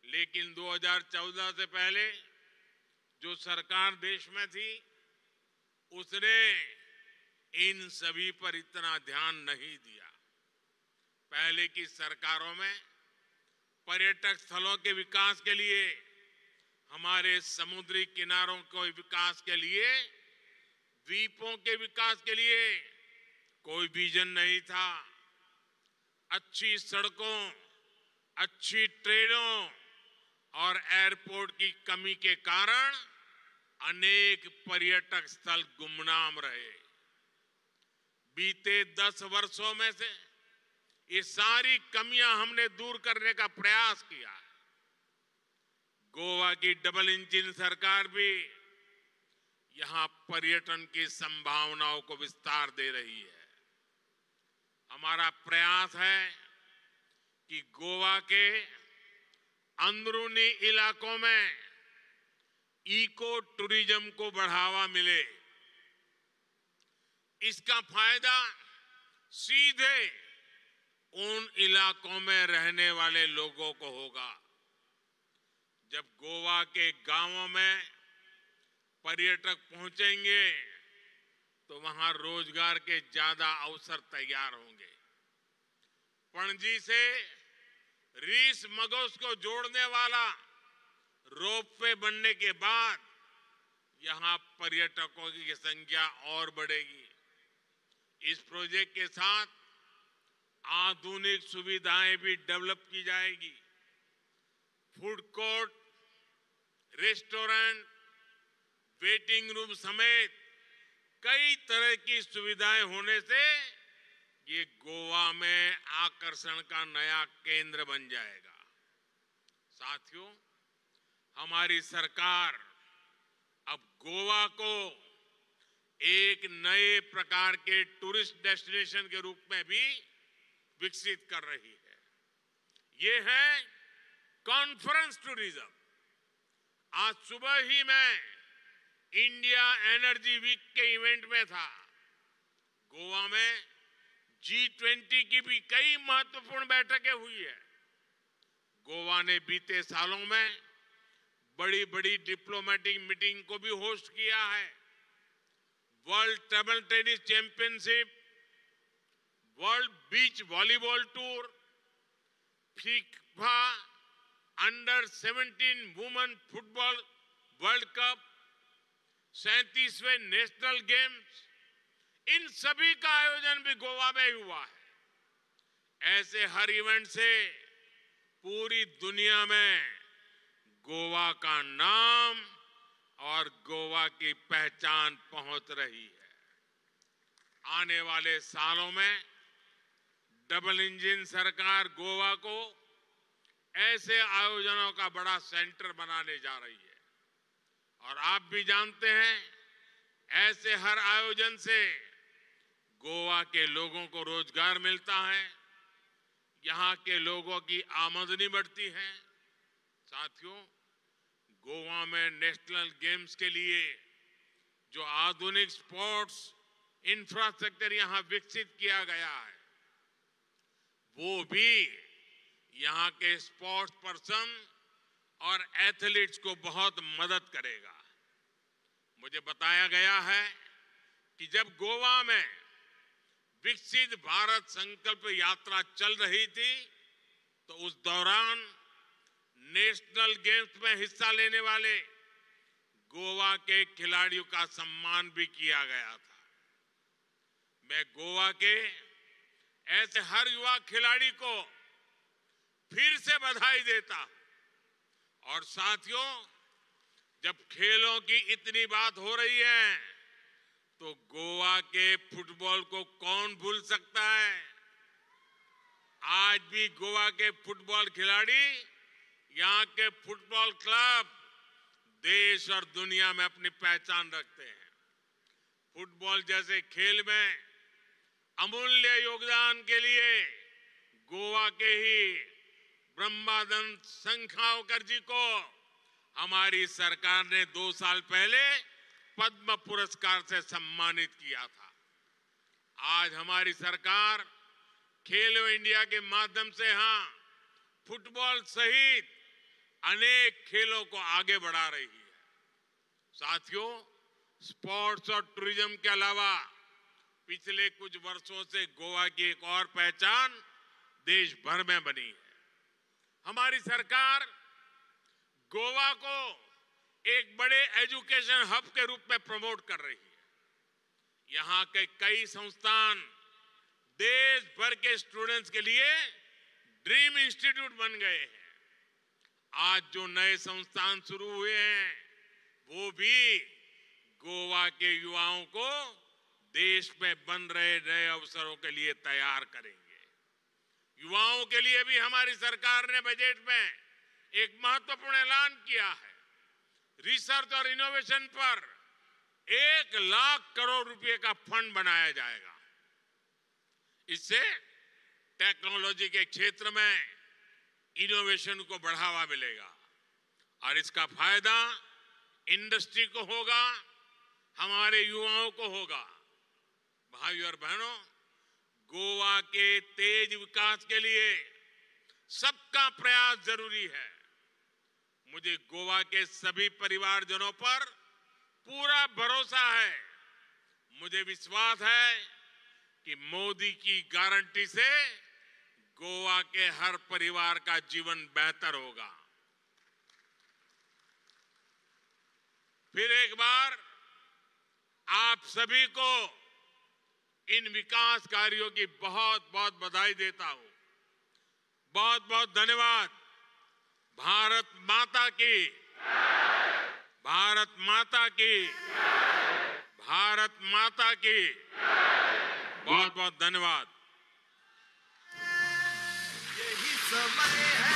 लेकिन 2014 से पहले जो सरकार देश में थी, उसने इन सभी पर इतना ध्यान नहीं दिया। पहले की सरकारों में पर्यटक स्थलों के विकास के लिए, हमारे समुद्री किनारों के विकास के लिए, द्वीपों के विकास के लिए कोई विजन नहीं था। अच्छी सड़कों, अच्छी ट्रेनों और एयरपोर्ट की कमी के कारण अनेक पर्यटक स्थल गुमनाम रहे। बीते 10 वर्षों में से ये सारी कमियां हमने दूर करने का प्रयास किया। गोवा की डबल इंजन सरकार भी यहां पर्यटन की संभावनाओं को विस्तार दे रही है। हमारा प्रयास है कि गोवा के अंदरूनी इलाकों में इको टूरिज्म को बढ़ावा मिले। इसका फायदा सीधे उन इलाकों में रहने वाले लोगों को होगा। जब गोवा के गांवों में पर्यटक पहुंचेंगे तो वहां रोजगार के ज्यादा अवसर तैयार होंगे। पणजी से रीस मगोस को जोड़ने वाला रोपवे बनने के बाद यहां पर्यटकों की संख्या और बढ़ेगी। इस प्रोजेक्ट के साथ आधुनिक सुविधाएं भी डेवलप की जाएगी। Food court, restaurant, waiting room समेत कई तरह की सुविधाएं होने से ये गोवा में आकर्षण का नया केंद्र बन जाएगा। साथियों, हमारी सरकार अब गोवा को एक नए प्रकार के टूरिस्ट डेस्टिनेशन के रूप में भी विकसित कर रही है। ये है कॉन्फ्रेंस टूरिज्म। आज सुबह ही मैं इंडिया एनर्जी वीक के इवेंट में था। गोवा में G20 की भी कई महत्वपूर्ण बैठकें हुई है। गोवा ने बीते सालों में बड़ी बड़ी डिप्लोमेटिक मीटिंग को भी होस्ट किया है। World table tennis championship, world beach volleyball tour, FIFA under 17 women football world cup, 37वें नेशनल गेम्स, इन सभी का आयोजन भी गोवा में हुआ है। ऐसे हर इवेंट से पूरी दुनिया में गोवा का नाम और गोवा की पहचान पहुंच रही है। आने वाले सालों में डबल इंजन सरकार गोवा को ऐसे आयोजनों का बड़ा सेंटर बनाने जा रही है। और आप भी जानते हैं, ऐसे हर आयोजन से गोवा के लोगों को रोजगार मिलता है, यहाँ के लोगों की आमदनी बढ़ती है। साथियों, गोवा में नेशनल गेम्स के लिए जो आधुनिक स्पोर्ट्स इंफ्रास्ट्रक्चर यहाँ विकसित किया गया है, वो भी यहाँ के स्पोर्ट्स पर्सन और एथलीट्स को बहुत मदद करेगा। मुझे बताया गया है कि जब गोवा में विकसित भारत संकल्प यात्रा चल रही थी तो उस दौरान नेशनल गेम्स में हिस्सा लेने वाले गोवा के खिलाड़ियों का सम्मान भी किया गया था। मैं गोवा के ऐसे हर युवा खिलाड़ी को फिर से बधाई देता हूं। और साथियों, जब खेलों की इतनी बात हो रही है तो गोवा के फुटबॉल को कौन भूल सकता है। आज भी गोवा के फुटबॉल खिलाड़ी, यहाँ के फुटबॉल क्लब देश और दुनिया में अपनी पहचान रखते हैं। फुटबॉल जैसे खेल में अमूल्य योगदान के लिए गोवा के ही ब्रह्मानंद संखावकर जी को हमारी सरकार ने 2 साल पहले पद्म पुरस्कार से सम्मानित किया था। आज हमारी सरकार खेलो इंडिया के माध्यम से यहाँ फुटबॉल सहित अनेक खेलों को आगे बढ़ा रही है। साथियों, स्पोर्ट्स और टूरिज्म के अलावा पिछले कुछ वर्षों से गोवा की एक और पहचान देश भर में बनी है। हमारी सरकार गोवा को एक बड़े एजुकेशन हब के रूप में प्रमोट कर रही है। यहाँ के कई संस्थान देश भर के स्टूडेंट्स के लिए ड्रीम इंस्टीट्यूट बन गए हैं। आज जो नए संस्थान शुरू हुए हैं वो भी गोवा के युवाओं को देश में बन रहे नए अवसरों के लिए तैयार करेंगे। युवाओं के लिए भी हमारी सरकार ने बजट में एक महत्वपूर्ण ऐलान किया है। रिसर्च और इनोवेशन पर 1 लाख करोड़ रुपए का फंड बनाया जाएगा। इससे टेक्नोलॉजी के क्षेत्र में इनोवेशन को बढ़ावा मिलेगा और इसका फायदा इंडस्ट्री को होगा, हमारे युवाओं को होगा। भाइयों और बहनों, गोवा के तेज विकास के लिए सबका प्रयास जरूरी है। मुझे गोवा के सभी परिवारजनों पर पूरा भरोसा है। मुझे विश्वास है कि मोदी की गारंटी से गोवा के हर परिवार का जीवन बेहतर होगा। फिर एक बार आप सभी को इन विकास कार्यों की बहुत बहुत बधाई देता हूं। बहुत बहुत धन्यवाद। भारत माता की, भारत माता की, भारत माता की। बहुत बहुत धन्यवाद। यही समय है